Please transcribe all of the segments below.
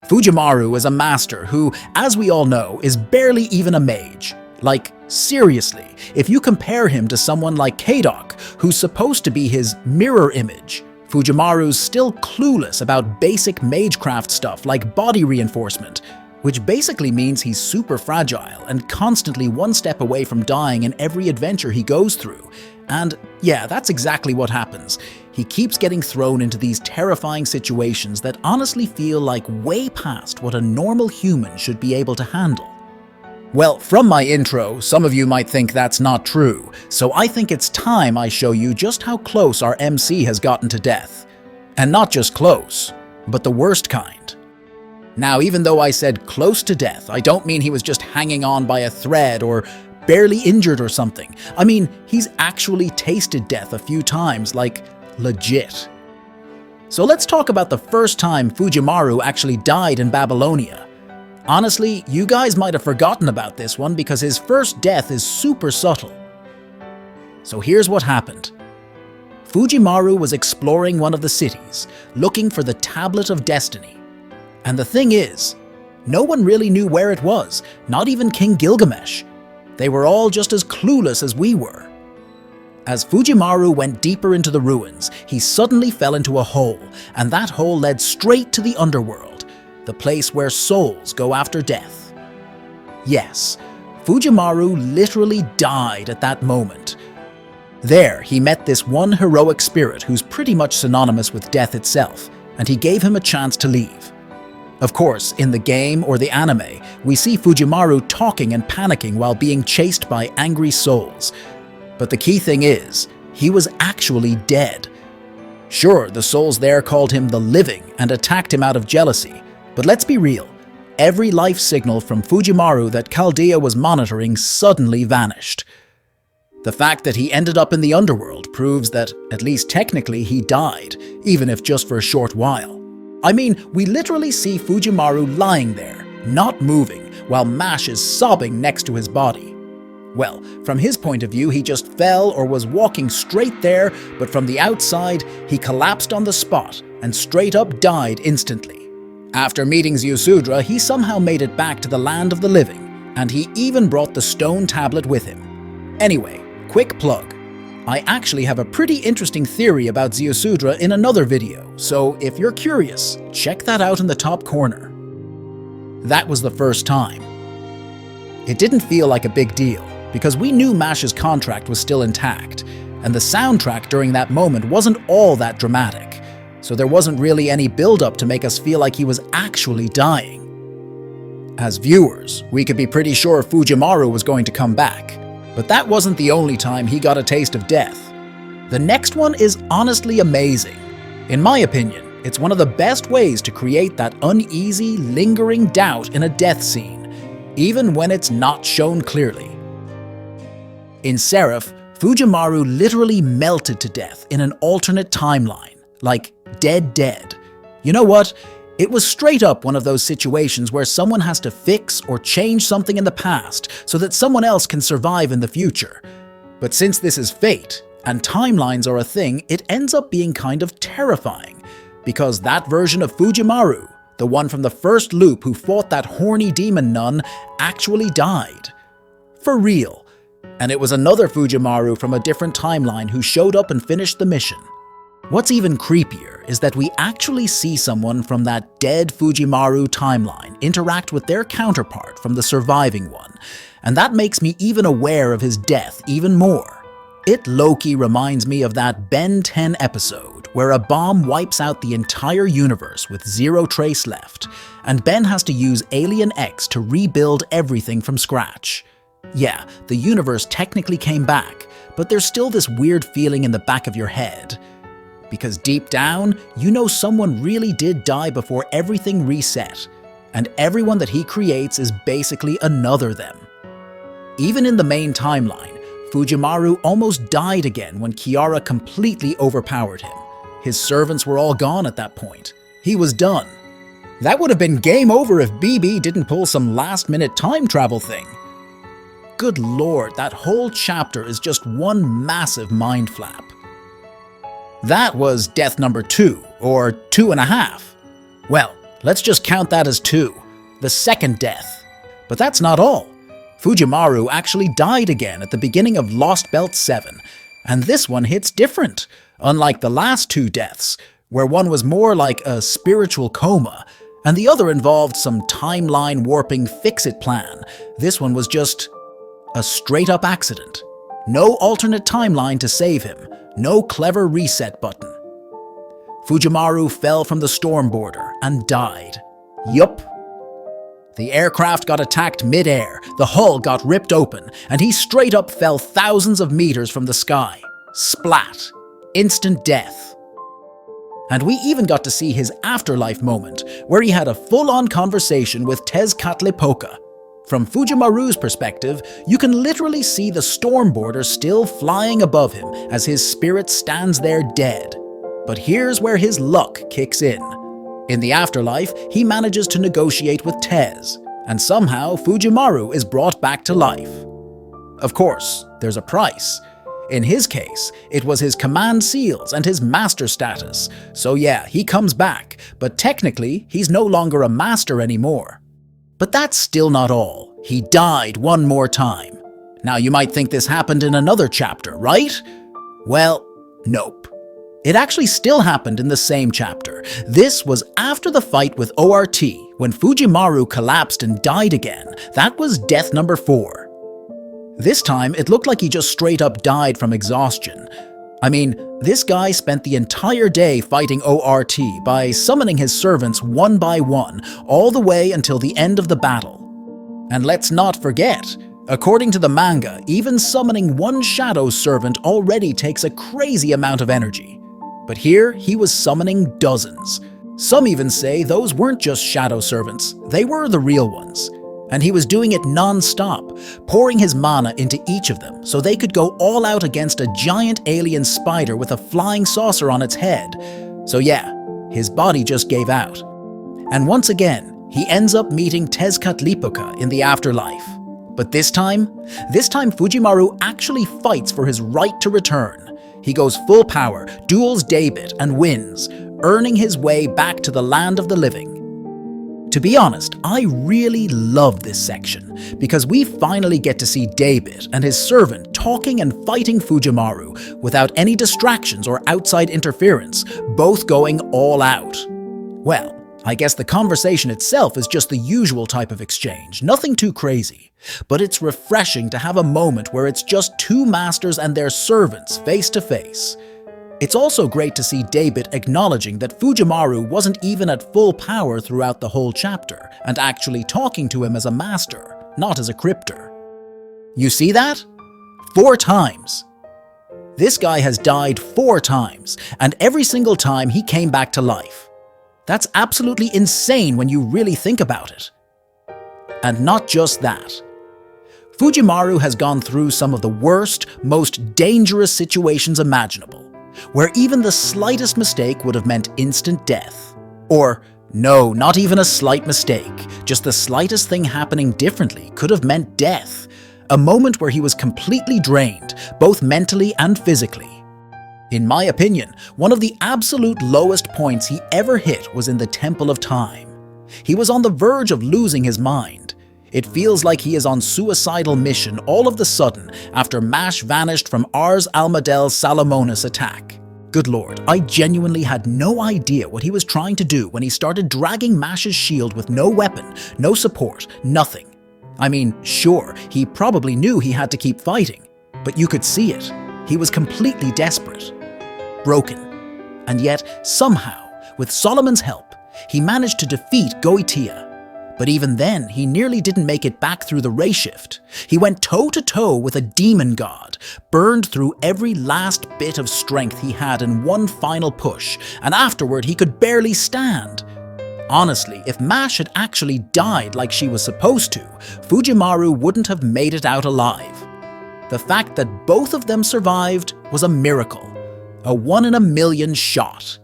Fujimaru is a master who, as we all know, is barely even a mage. Like, seriously, if you compare him to someone like Kadok, who's supposed to be his mirror image, Fujimaru's still clueless about basic magecraft stuff like body reinforcement, which basically means he's super fragile and constantly one step away from dying in every adventure he goes through. And yeah, that's exactly what happens. He keeps getting thrown into these terrifying situations that honestly feel like way past what a normal human should be able to handle. Well, from my intro, some of you might think that's not true, so I think it's time I show you just how close our MC has gotten to death. And not just close, but the worst kind. Now, even though I said close to death, I don't mean he was just hanging on by a thread or barely injured or something. I mean, he's actually tasted death a few times, like legit. So let's talk about the first time Fujimaru actually died in Babylonia. Honestly, you guys might have forgotten about this one because his first death is super subtle. So here's what happened. Fujimaru was exploring one of the cities, looking for the Tablet of Destiny. And the thing is, no one really knew where it was, not even King Gilgamesh. They were all just as clueless as we were. As Fujimaru went deeper into the ruins, he suddenly fell into a hole, and that hole led straight to the underworld, the place where souls go after death. Yes, Fujimaru literally died at that moment. There, he met this one heroic spirit who's pretty much synonymous with death itself, and he gave him a chance to leave. Of course, in the game or the anime, we see Fujimaru talking and panicking while being chased by angry souls. But the key thing is, he was actually dead. Sure, the souls there called him the Living and attacked him out of jealousy, but let's be real, every life signal from Fujimaru that Galatea was monitoring suddenly vanished. The fact that he ended up in the underworld proves that, at least technically, he died, even if just for a short while. I mean, we literally see Fujimaru lying there, not moving, while Mash is sobbing next to his body. Well, from his point of view, he just fell or was walking straight there, but from the outside, he collapsed on the spot and straight up died instantly. After meeting Zyusudra, he somehow made it back to the land of the living, and he even brought the stone tablet with him. Anyway, quick plug. I actually have a pretty interesting theory about Zyusudra in another video, so if you're curious, check that out in the top corner. That was the first time. It didn't feel like a big deal, because we knew Mash's contract was still intact, and the soundtrack during that moment wasn't all that dramatic, so there wasn't really any build-up to make us feel like he was actually dying. As viewers, we could be pretty sure Fujimaru was going to come back. But that wasn't the only time he got a taste of death. The next one is honestly amazing. In my opinion, it's one of the best ways to create that uneasy, lingering doubt in a death scene, even when it's not shown clearly. In Seraph, Fujimaru literally melted to death in an alternate timeline, like dead. You know what? It was straight up one of those situations where someone has to fix or change something in the past so that someone else can survive in the future. But since this is fate, and timelines are a thing, it ends up being kind of terrifying, because that version of Fujimaru, the one from the first loop who fought that horny demon nun, actually died. For real. And it was another Fujimaru from a different timeline who showed up and finished the mission. What's even creepier is that we actually see someone from that dead Fujimaru timeline interact with their counterpart from the surviving one, and that makes me even aware of his death even more. It low-key reminds me of that Ben 10 episode where a bomb wipes out the entire universe with zero trace left, and Ben has to use Alien X to rebuild everything from scratch. Yeah, the universe technically came back, but there's still this weird feeling in the back of your head. Because deep down, you know someone really did die before everything reset, and everyone that he creates is basically another them. Even in the main timeline, Fujimaru almost died again when Kiara completely overpowered him. His servants were all gone at that point. He was done. That would have been game over if BB didn't pull some last-minute time travel thing. Good lord, that whole chapter is just one massive mind flap. That was death number 2, or 2.5. Well, Let's just count that as 2. The second death. But that's not all. Fujimaru actually died again at the beginning of Lost Belt 7, and this one hits different, unlike the last 2 deaths, where one was more like a spiritual coma, and the other involved some timeline warping fix-it plan. This one was just a straight-up accident. No alternate timeline to save him, no clever reset button. Fujimaru fell from the storm border and died. Yup. The aircraft got attacked mid-air, the hull got ripped open, and he straight up fell thousands of meters from the sky. Splat. Instant death. And we even got to see his afterlife moment, where he had a full-on conversation with Tezcatlipoca. From Fujimaru's perspective, you can literally see the storm border still flying above him as his spirit stands there dead. But here's where his luck kicks in. In the afterlife, he manages to negotiate with Tez, and somehow Fujimaru is brought back to life. Of course, there's a price. In his case, it was his command seals and his master status. So yeah, he comes back, but technically, he's no longer a master anymore. But that's still not all. He died one more time. Now you might think this happened in another chapter, right? Well, nope. It actually still happened in the same chapter. This was after the fight with ORT, when Fujimaru collapsed and died again. That was death number 4. This time, it looked like he just straight up died from exhaustion. I mean, this guy spent the entire day fighting ORT by summoning his servants one by one, all the way until the end of the battle. And let's not forget, according to the manga, even summoning one shadow servant already takes a crazy amount of energy. But here, he was summoning dozens. Some even say those weren't just shadow servants, they were the real ones. And he was doing it non-stop, pouring his mana into each of them so they could go all out against a giant alien spider with a flying saucer on its head. So yeah, his body just gave out. And once again, he ends up meeting Tezcatlipoca in the afterlife. But this time Fujimaru actually fights for his right to return. He goes full power, duels David, and wins, earning his way back to the land of the living. To be honest, I really love this section, because we finally get to see David and his servant talking and fighting Fujimaru without any distractions or outside interference, both going all out. Well, I guess the conversation itself is just the usual type of exchange, nothing too crazy. But it's refreshing to have a moment where it's just 2 masters and their servants face to face. It's also great to see David acknowledging that Fujimaru wasn't even at full power throughout the whole chapter, and actually talking to him as a master, not as a crypter. You see that? 4 times. This guy has died 4 times, and every single time he came back to life. That's absolutely insane when you really think about it. And not just that. Fujimaru has gone through some of the worst, most dangerous situations imaginable, where even the slightest mistake would have meant instant death. Or, no, not even a slight mistake, just the slightest thing happening differently could have meant death. A moment where he was completely drained, both mentally and physically. In my opinion, one of the absolute lowest points he ever hit was in the Temple of Time. He was on the verge of losing his mind. It feels like he is on suicidal mission all of the sudden after Mash vanished from Ars Almadel's Salomonis attack. Good lord, I genuinely had no idea what he was trying to do when he started dragging Mash's shield with no weapon, no support, nothing. I mean, sure, he probably knew he had to keep fighting, but you could see it. He was completely desperate. Broken. And yet, somehow, with Solomon's help, he managed to defeat Galatea. But even then, he nearly didn't make it back through the ray shift. He went toe-to-toe with a demon god, burned through every last bit of strength he had in one final push, and afterward he could barely stand. Honestly, if Mash had actually died like she was supposed to, Fujimaru wouldn't have made it out alive. The fact that both of them survived was a miracle. A 1 in a million shot.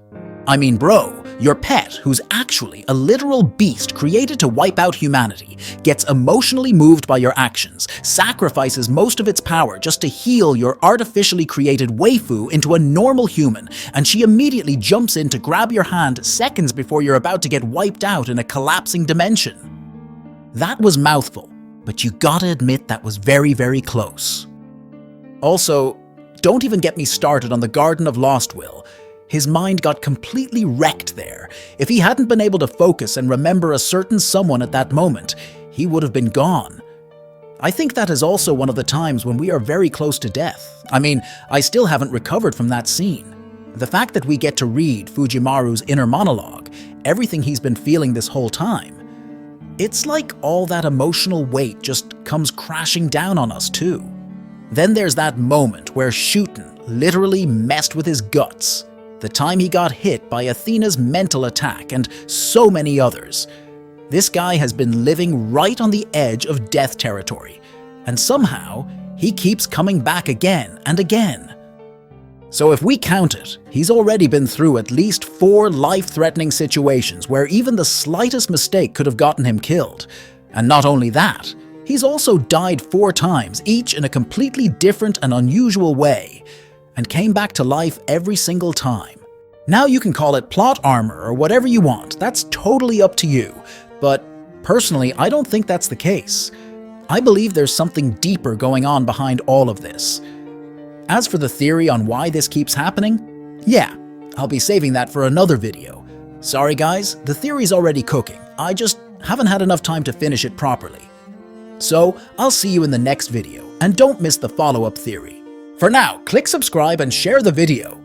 I mean, bro, your pet, who's actually a literal beast created to wipe out humanity, gets emotionally moved by your actions, sacrifices most of its power just to heal your artificially created waifu into a normal human, and she immediately jumps in to grab your hand seconds before you're about to get wiped out in a collapsing dimension. That was mouthful, but you gotta admit that was very, very close. Also, don't even get me started on the Garden of Lost Will. His mind got completely wrecked there. If he hadn't been able to focus and remember a certain someone at that moment, he would have been gone. I think that is also one of the times when we are very close to death. I mean, I still haven't recovered from that scene. The fact that we get to read Fujimaru's inner monologue, everything he's been feeling this whole time, it's like all that emotional weight just comes crashing down on us too. Then there's that moment where Shooten literally messed with his guts. The time he got hit by Athena's mental attack and so many others. This guy has been living right on the edge of death territory, and somehow he keeps coming back again and again. So if we count it, he's already been through at least 4 life-threatening situations where even the slightest mistake could have gotten him killed. And not only that, he's also died 4 times, each in a completely different and unusual way, and came back to life every single time. Now you can call it plot armor or whatever you want, that's totally up to you. But personally, I don't think that's the case. I believe there's something deeper going on behind all of this. As for the theory on why this keeps happening, yeah, I'll be saving that for another video. Sorry guys, the theory's already cooking. I just haven't had enough time to finish it properly. So, I'll see you in the next video, and don't miss the follow-up theory. For now, click subscribe and share the video.